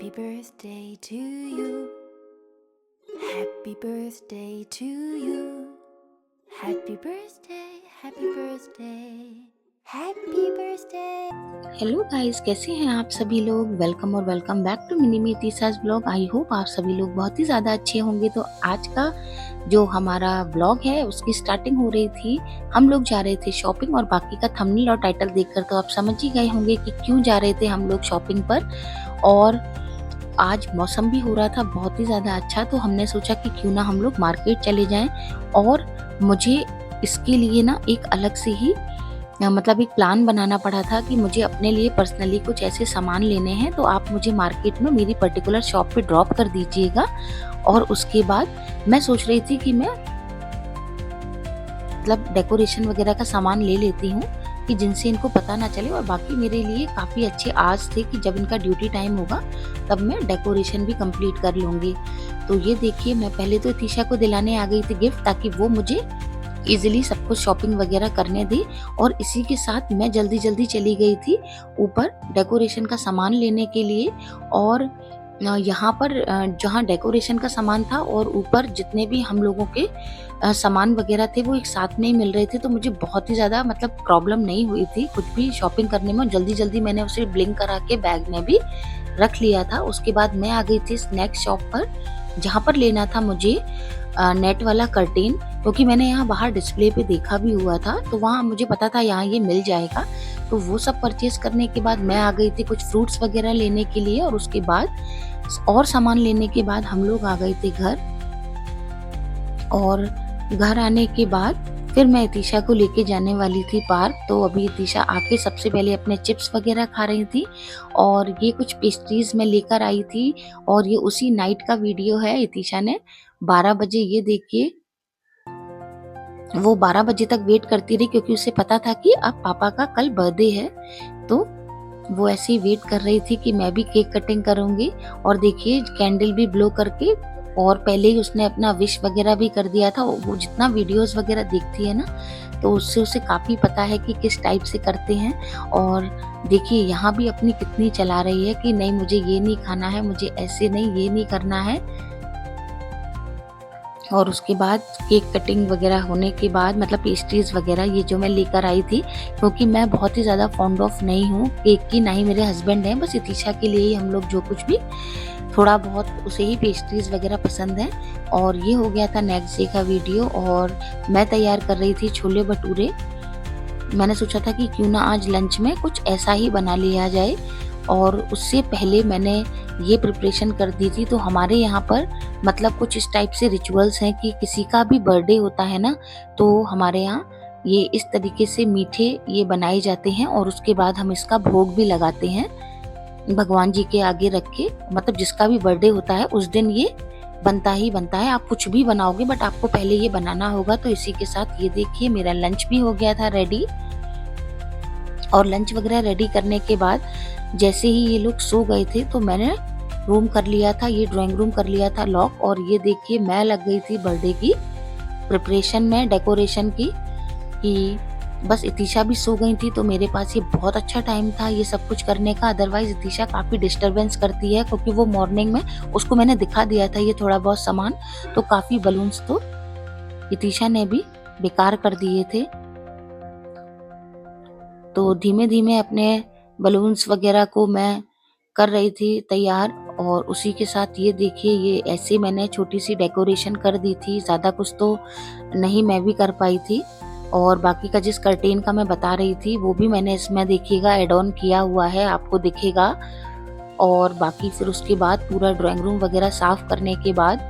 Happy birthday to you. Happy birthday to you. Happy birthday, happy birthday, happy birthday. Hello guys, कैसे हैं आप सभी लोग। Welcome और वेलकम बैक टू मिनी में तीसाज ब्लॉग। आई होप आप सभी लोग बहुत ही ज़्यादा अच्छे होंगे। तो आज का जो हमारा ब्लॉग है उसकी स्टार्टिंग हो रही थी, हम लोग जा रहे थे शॉपिंग। और बाकी का थंबनेल और टाइटल देखकर तो आप समझ ही गए होंगे कि क्यों जा रहे थे हम लोग शॉपिंग पर। और आज मौसम भी हो रहा था बहुत ही ज़्यादा अच्छा, तो हमने सोचा कि क्यों ना हम लोग मार्केट चले जाएं। और मुझे इसके लिए ना एक अलग से ही मतलब एक प्लान बनाना पड़ा था कि मुझे अपने लिए पर्सनली कुछ ऐसे सामान लेने हैं, तो आप मुझे मार्केट में मेरी पर्टिकुलर शॉप पे ड्रॉप कर दीजिएगा। और उसके बाद मैं सोच रही थी कि मैं मतलब डेकोरेशन वगैरह का सामान ले लेती हूँ कि जिनसे इनको पता ना चले। और बाकी मेरे लिए काफ़ी अच्छे आज थे कि जब इनका ड्यूटी टाइम होगा तब मैं डेकोरेशन भी कंप्लीट कर लूँगी। तो ये देखिए, मैं पहले तो तीशा को दिलाने आ गई थी गिफ्ट, ताकि वो मुझे इजीली सब कुछ शॉपिंग वगैरह करने दी। और इसी के साथ मैं जल्दी जल्दी चली गई थी ऊपर डेकोरेशन का सामान लेने के लिए। और यहाँ पर जहाँ डेकोरेशन का सामान था और ऊपर जितने भी हम लोगों के सामान वगैरह थे वो एक साथ में ही मिल रहे थे, तो मुझे बहुत ही ज़्यादा मतलब प्रॉब्लम नहीं हुई थी कुछ भी शॉपिंग करने में। जल्दी जल्दी मैंने उसे ब्लिंक करा के बैग में भी रख लिया था। उसके बाद मैं आ गई थी स्नैक शॉप पर, जहाँ पर लेना था मुझे नेट वाला कर्टेन, क्योंकि मैंने यहाँ बाहर डिस्प्ले पे देखा भी हुआ था, तो वहाँ मुझे पता था यहाँ ये मिल जाएगा। तो वो सब परचेज करने के बाद मैं आ गई थी कुछ फ्रूट्स वगैरह लेने के लिए। और उसके बाद और सामान लेने के बाद हम लोग आ गए थे घर। और घर आने के बाद फिर मैं इतिशा को लेके जाने वाली थी पार्क। तो अभी इतिशा आके सबसे पहले अपने चिप्स वगैरह खा रही थी, और ये कुछ पेस्ट्रीज मैं लेकर आई थी। और ये उसी नाइट का वीडियो है। इतिशा ने 12 बजे, ये देखिए, वो 12 बजे तक वेट करती रही, क्योंकि उसे पता था कि अब पापा का कल बर्थडे है। तो वो ऐसे ही वेट कर रही थी कि मैं भी केक कटिंग करूंगी। और देखिए, कैंडल भी ब्लो करके, और पहले ही उसने अपना विश वगैरह भी कर दिया था। वो जितना वीडियोस वगैरह देखती है ना, तो उससे उसे काफ़ी पता है कि किस टाइप से करते हैं। और देखिए, यहाँ भी अपनी कितनी चला रही है कि नहीं मुझे ये नहीं खाना है, मुझे ऐसे नहीं, ये नहीं करना है। और उसके बाद केक कटिंग वगैरह होने के बाद मतलब पेस्ट्रीज वगैरह ये जो मैं लेकर आई थी, क्योंकि मैं बहुत ही ज़्यादा फॉन्ड ऑफ नहीं हूँ केक की, ना ही मेरे हस्बैंड हैं। बस इतिशा के लिए ही हम लोग जो कुछ भी थोड़ा बहुत उसे ही पेस्ट्रीज वगैरह पसंद है। और ये हो गया था नेक्स्ट डे का वीडियो। और मैं तैयार कर रही थी छोले भटूरे। मैंने सोचा था कि क्यों ना आज लंच में कुछ ऐसा ही बना लिया जाए। और उससे पहले मैंने ये प्रिपरेशन कर दी थी। तो हमारे यहाँ पर मतलब कुछ इस टाइप से रिचुअल्स हैं कि किसी का भी बर्थडे होता है ना, तो हमारे यहाँ ये इस तरीके से मीठे ये बनाए जाते हैं। और उसके बाद हम इसका भोग भी लगाते हैं भगवान जी के आगे रख के। मतलब जिसका भी बर्थडे होता है उस दिन ये बनता ही बनता है। आप कुछ भी बनाओगे बट आपको पहले ये बनाना होगा। तो इसी के साथ ये देखिए, मेरा लंच भी हो गया था रेडी। और लंच वगैरह रेडी करने के बाद जैसे ही ये लोग सो गए थे, तो मैंने रूम कर लिया था, ये ड्राइंग रूम कर लिया था लॉक। और ये देखिए, मैं लग गई थी बर्थडे की प्रिपरेशन में, डेकोरेशन की, कि बस इतिशा भी सो गई थी। तो मेरे पास ये बहुत अच्छा टाइम था ये सब कुछ करने का। अदरवाइज इतिशा काफ़ी डिस्टरबेंस करती है, क्योंकि वो मॉर्निंग में उसको मैंने दिखा दिया था ये थोड़ा बहुत सामान, तो काफ़ी बलून्स तो इतिशा ने भी बेकार कर दिए थे। तो धीमे धीमे अपने बलून्स वगैरह को मैं कर रही थी तैयार। और उसी के साथ ये देखिए, ये ऐसे मैंने छोटी सी डेकोरेशन कर दी थी, ज़्यादा कुछ तो नहीं मैं भी कर पाई थी। और बाकी का जिस कर्टेन का मैं बता रही थी वो भी मैंने इसमें देखिएगा एड ऑन किया हुआ है, आपको दिखेगा। और बाकी फिर उसके बाद पूरा ड्राइंग रूम वगैरह साफ करने के बाद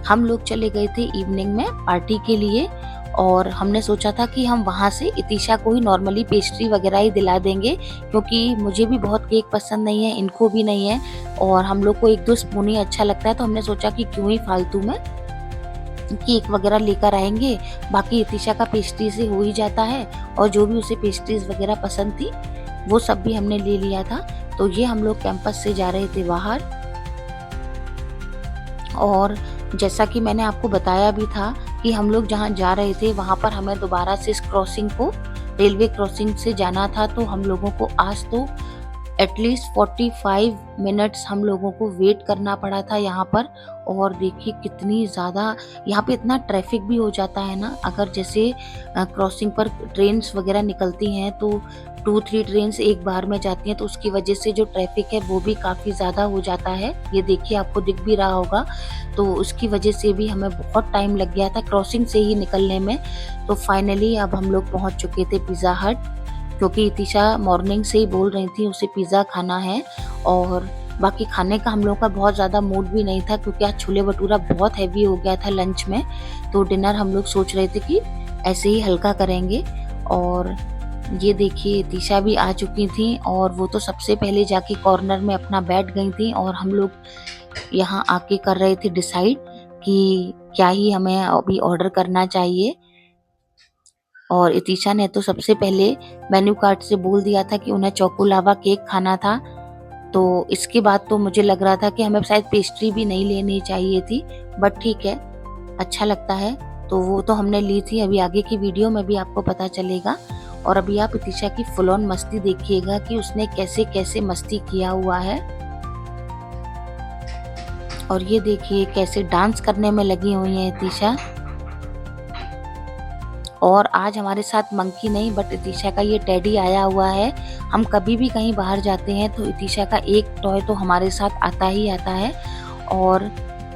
हम लोग चले गए थे इवनिंग में पार्टी के लिए। और हमने सोचा था कि हम वहाँ से इतिशा को ही नॉर्मली पेस्ट्री वगैरह ही दिला देंगे, क्योंकि मुझे भी बहुत केक पसंद नहीं है, इनको भी नहीं है, और हम लोग को एक दो स्पून ही अच्छा लगता है। तो हमने सोचा कि क्यों ही फालतू में केक वगैरह लेकर आएंगे, बाकी इतिशा का पेस्ट्री से हो ही जाता है। और जो भी उसे पेस्ट्रीज वगैरह पसंद थी वो सब भी हमने ले लिया था। तो ये हम लोग कैंपस से जा रहे थे बाहर। और जैसा कि मैंने आपको बताया भी था कि हम लोग जहाँ जा रहे थे वहाँ पर हमें दोबारा से इस क्रॉसिंग को, रेलवे क्रॉसिंग से जाना था। तो हम लोगों को आज तो एटलीस्ट 45 मिनट्स हम लोगों को वेट करना पड़ा था यहाँ पर। और देखिए कितनी ज़्यादा यहाँ पे इतना ट्रैफिक भी हो जाता है ना, अगर जैसे क्रॉसिंग पर ट्रेन्स वगैरह निकलती हैं तो 2-3 ट्रेन्स एक बार में जाती हैं, तो उसकी वजह से जो ट्रैफिक है वो भी काफ़ी ज़्यादा हो जाता है। ये देखिए आपको दिख भी रहा होगा, तो उसकी वजह से भी हमें बहुत टाइम लग गया था क्रॉसिंग से ही निकलने में। तो फाइनली अब हम लोग पहुँच चुके थे पिज़्ज़ा हट, क्योंकि इतिशा मॉर्निंग से ही बोल रही थी उसे पिज़्ज़ा खाना है। और बाकी खाने का हम लोग का बहुत ज़्यादा मूड भी नहीं था, क्योंकि आज छोले भटूरा बहुत हैवी हो गया था लंच में। तो डिनर हम लोग सोच रहे थे कि ऐसे ही हल्का करेंगे। और ये देखिए इतिशा भी आ चुकी थी, और वो तो सबसे पहले जाके कॉर्नर में अपना बैठ गई थी, और हम लोग यहाँ आके कर रहे थे डिसाइड कि क्या ही हमें अभी ऑर्डर करना चाहिए। और इतिशा ने तो सबसे पहले मेन्यू कार्ड से बोल दिया था कि उन्हें चोको लावा केक खाना था। तो इसके बाद तो मुझे लग रहा था कि हमें शायद पेस्ट्री भी नहीं लेनी चाहिए थी, बट ठीक है, अच्छा लगता है तो वो तो हमने ली थी। अभी आगे की वीडियो में भी आपको पता चलेगा। और अभी आप इतिशा की फुल ऑन मस्ती देखिएगा कि उसने कैसे कैसे मस्ती किया हुआ है। और ये देखिए कैसे डांस करने में लगी हुई है इतिशा। और आज हमारे साथ मंकी नहीं, बट इतिशा का ये टेडी आया हुआ है। हम कभी भी कहीं बाहर जाते हैं तो इतिशा का एक टॉय तो हमारे साथ आता ही आता है। और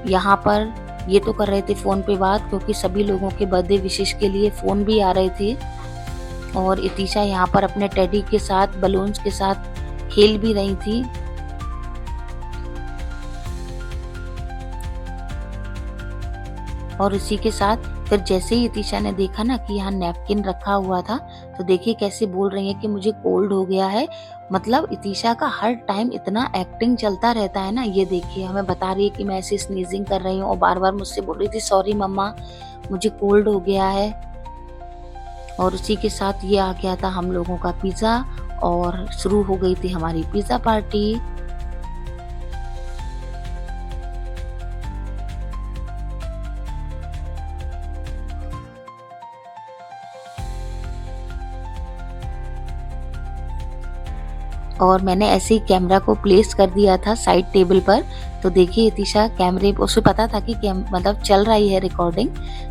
यहाँ पर ये तो कर रहे थे फ़ोन पे बात, क्योंकि सभी लोगों के बर्थडे विशेष के लिए फ़ोन भी आ रहे थे। और इतिशा यहाँ पर अपने टेडी के साथ बलून्स के साथ खेल भी रही थी। और इसी के साथ फिर जैसे ही इतिशा ने देखा ना कि यहाँ नैपकिन रखा हुआ था, तो देखिए कैसे बोल रही है कि मुझे कोल्ड हो गया है। मतलब इतिशा का हर टाइम इतना एक्टिंग चलता रहता है ना। ये देखिए हमें बता रही है कि मैं ऐसे स्नीजिंग कर रही हूँ, और बार बार मुझसे बोल रही थी सॉरी मम्मा मुझे कोल्ड हो गया है। और उसी के साथ ये आ गया था हम लोगों का पिज़्ज़ा, और शुरू हो गई थी हमारी पिज़्ज़ा पार्टी। और मैंने ऐसे ही कैमरा को प्लेस कर दिया था साइड टेबल पर। तो देखिए इतिशा कैमरे, उसे पता था कि मतलब चल रही है रिकॉर्डिंग,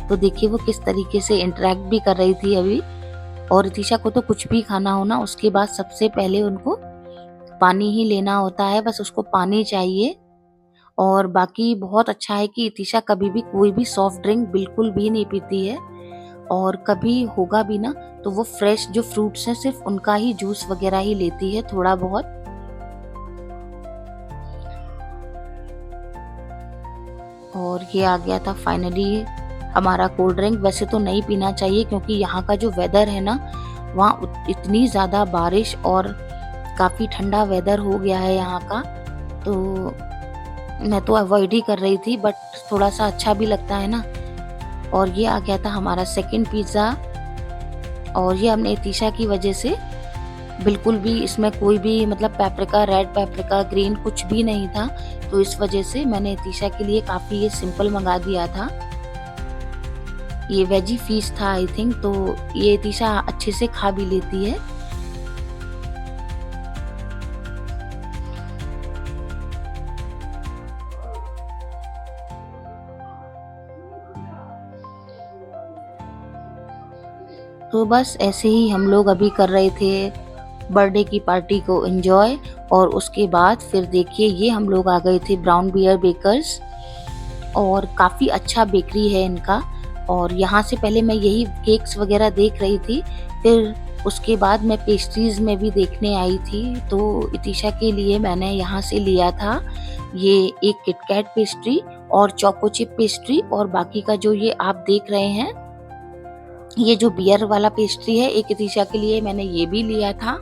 तो देखिए वो किस तरीके से इंटरेक्ट भी कर रही थी अभी। और इतिशा को तो कुछ भी खाना हो ना, उसके बाद सबसे पहले उनको पानी ही लेना होता है, बस उसको पानी चाहिए। और बाकी बहुत अच्छा है कि इतिशा कभी भी कोई भी सॉफ्ट ड्रिंक बिल्कुल भी नहीं पीती है, और कभी होगा भी ना तो वो फ्रेश जो फ्रूट्स हैं सिर्फ उनका ही जूस वगैरह ही लेती है थोड़ा बहुत। और ये आ गया था फाइनली हमारा कोल्ड ड्रिंक। वैसे तो नहीं पीना चाहिए, क्योंकि यहाँ का जो वेदर है ना, वहाँ इतनी ज़्यादा बारिश और काफ़ी ठंडा वेदर हो गया है यहाँ का, तो मैं तो अवॉइड ही कर रही थी, बट थोड़ा सा अच्छा भी लगता है ना। और ये आ गया था हमारा सेकंड पिज़्ज़ा, और ये हमने इतिशा की वजह से बिल्कुल भी इसमें कोई भी मतलब पेपरिका, रेड पेपरिका, ग्रीन कुछ भी नहीं था, तो इस वजह से मैंने इतिशा के लिए काफ़ी ये सिंपल मंगा दिया था। ये वेजी फीस था आई थिंक, तो ये इतिशा अच्छे से खा भी लेती है। तो बस ऐसे ही हम लोग अभी कर रहे थे बर्थडे की पार्टी को एंजॉय। और उसके बाद फिर देखिए ये हम लोग आ गए थे ब्राउन बियर बेकर्स, और काफ़ी अच्छा बेकरी है इनका। और यहाँ से पहले मैं यही केक्स वगैरह देख रही थी, फिर उसके बाद मैं पेस्ट्रीज़ में भी देखने आई थी। तो इतिशा के लिए मैंने यहाँ से लिया था ये एक किटकैट पेस्ट्री और चोको चिप पेस्ट्री, और बाकी का जो ये आप देख रहे हैं ये जो बियर वाला पेस्ट्री है, एक इतिशा के लिए मैंने ये भी लिया था।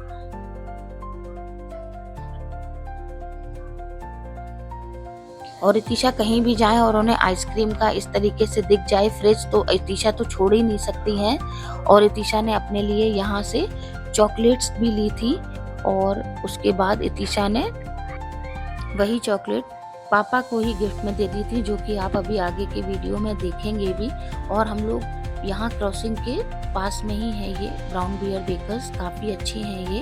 और इतिशा कहीं भी जाए और उन्हें आइसक्रीम का इस तरीके से दिख जाए फ्रिज, तो इतिशा तो छोड़ ही नहीं सकती हैं। और इतिशा ने अपने लिए यहाँ से चॉकलेट्स भी ली थी, और उसके बाद इतिशा ने वही चॉकलेट पापा को ही गिफ्ट में दे दी थी, जो कि आप अभी आगे की वीडियो में देखेंगे भी। और हम लोग यहाँ क्रॉसिंग के पास में ही है ये ब्राउन बियर बेकर्स, काफ़ी अच्छे हैं ये।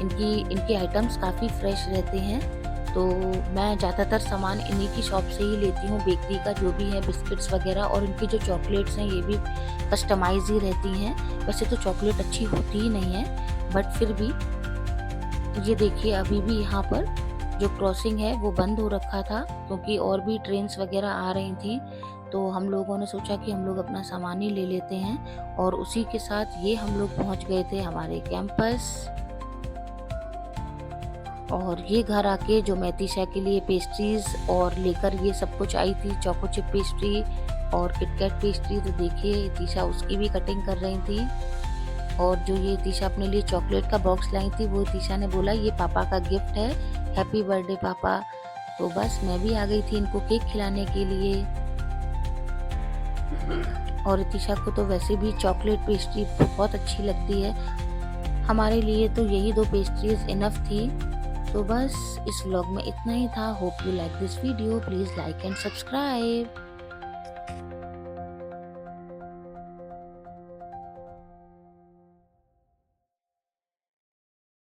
इनके आइटम्स काफ़ी फ्रेश रहते हैं। तो मैं ज़्यादातर सामान इन्हीं की शॉप से ही लेती हूँ, बेकरी का जो भी है, बिस्किट्स वगैरह, और इनकी जो चॉकलेट्स हैं ये भी कस्टमाइज़ ही रहती हैं। वैसे तो चॉकलेट अच्छी होती ही नहीं है, बट फिर भी ये देखिए अभी भी यहाँ पर जो क्रॉसिंग है वो बंद हो रखा था, क्योंकि और भी ट्रेन्स वगैरह आ रही थी। तो हम लोगों ने सोचा कि हम लोग अपना सामान ही ले लेते हैं, और उसी के साथ ये हम लोग पहुँच गए थे हमारे कैंपस। और ये घर आके जो मैं तीशा के लिए पेस्ट्रीज और लेकर ये सब कुछ आई थी, चोको चिप पेस्ट्री और किटकैट पेस्ट्री, तो देखिए तीशा उसकी भी कटिंग कर रही थी। और जो ये तीशा अपने लिए चॉकलेट का बॉक्स लाई थी, वो तीशा ने बोला ये पापा का गिफ्ट है, हैप्पी बर्थडे पापा। तो बस मैं भी आ गई थी इनको केक खिलाने के लिए। और तीशा को तो वैसे भी चॉकलेट पेस्ट्री बहुत अच्छी लगती है। हमारे लिए तो यही 2 पेस्ट्रीज इनफ थी। तो बस इस व्लॉग में इतना ही था। Hope you like this video, please like and subscribe.